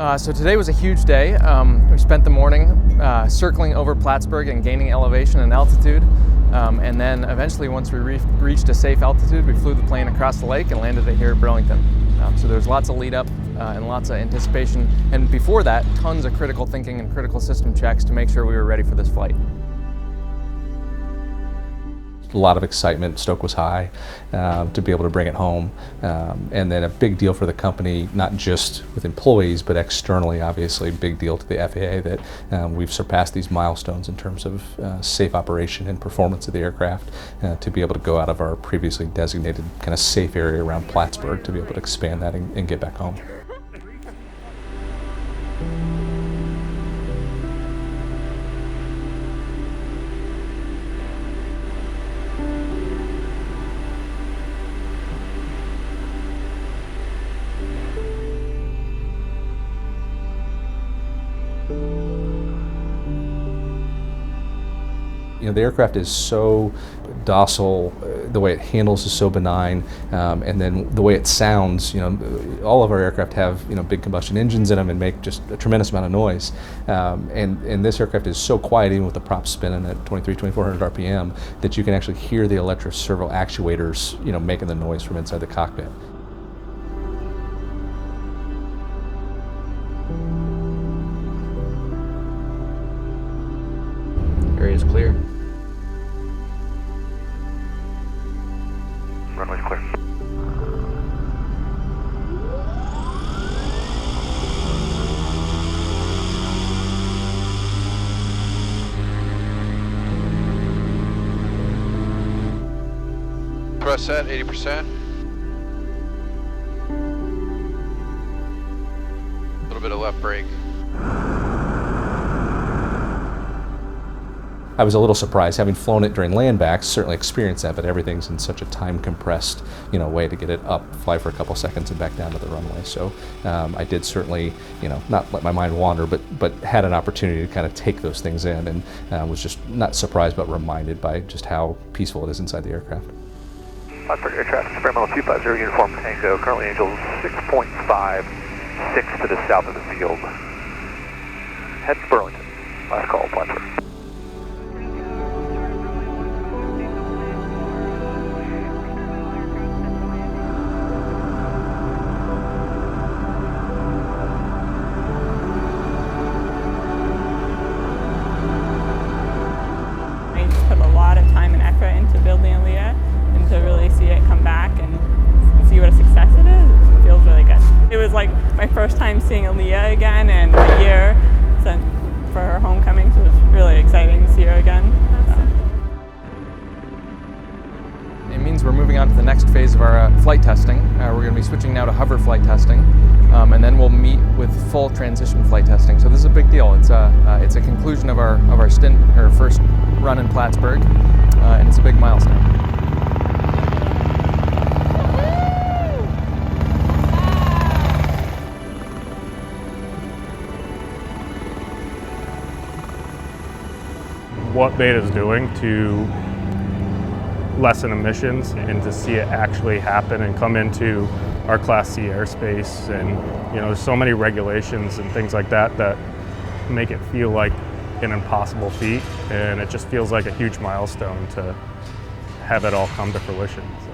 So today was a huge day. We spent the morning circling over Plattsburgh and gaining elevation and altitude. And then eventually, once we reached a safe altitude, we flew the plane across the lake and landed it here at Burlington. So there was lots of lead up and lots of anticipation. And before that, tons of critical thinking and critical system checks to make sure we were ready for this flight. A lot of excitement. Stoke was high to be able to bring it home, and then a big deal for the company, not just with employees but externally. Obviously, big deal to the FAA that we've surpassed these milestones in terms of safe operation and performance of the aircraft. To be able to go out of our previously designated kind of safe area around Plattsburgh, to be able to expand that and get back home. You know, the aircraft is so docile, the way it handles is so benign, and then the way it sounds, you know, all of our aircraft have, you know, big combustion engines in them and make just a tremendous amount of noise. And this aircraft is so quiet, even with the props spinning at 2,400 RPM, that you can actually hear the electric servo actuators, you know, making the noise from inside the cockpit. Area is clear. Runway's clear. Thrust set 80%. A little bit of left brake. I was a little surprised, having flown it during landbacks, certainly experienced that, but everything's in such a time-compressed, you know, way to get it up, fly for a couple seconds, and back down to the runway. So I did certainly, you know, not let my mind wander, but had an opportunity to kind of take those things in, and was just not surprised, but reminded by just how peaceful it is inside the aircraft. Plattsburgh Air Traffic, experimental 250 Uniform Tango, currently Angel 6.56 to the south of the field. Head to Burlington. Last call, Plattsburgh. Put a lot of time and effort into building Alia, and to really see it come back and see what a success it is, it feels really good. It was like my first time seeing Alia again in a year since for her homecoming, so it was really exciting to see her again. It means we're moving on to the next phase of our flight testing. We're going to be switching now to hover flight testing, and then we'll meet with full transition flight testing. So this is a big deal. It's a conclusion of our stint, our first run in Plattsburgh, and it's a big milestone. What Beta is doing to lessen emissions and to see it actually happen and come into our Class C airspace. And you know, there's so many regulations and things like that that make it feel like an impossible feat, and it just feels like a huge milestone to have it all come to fruition. So.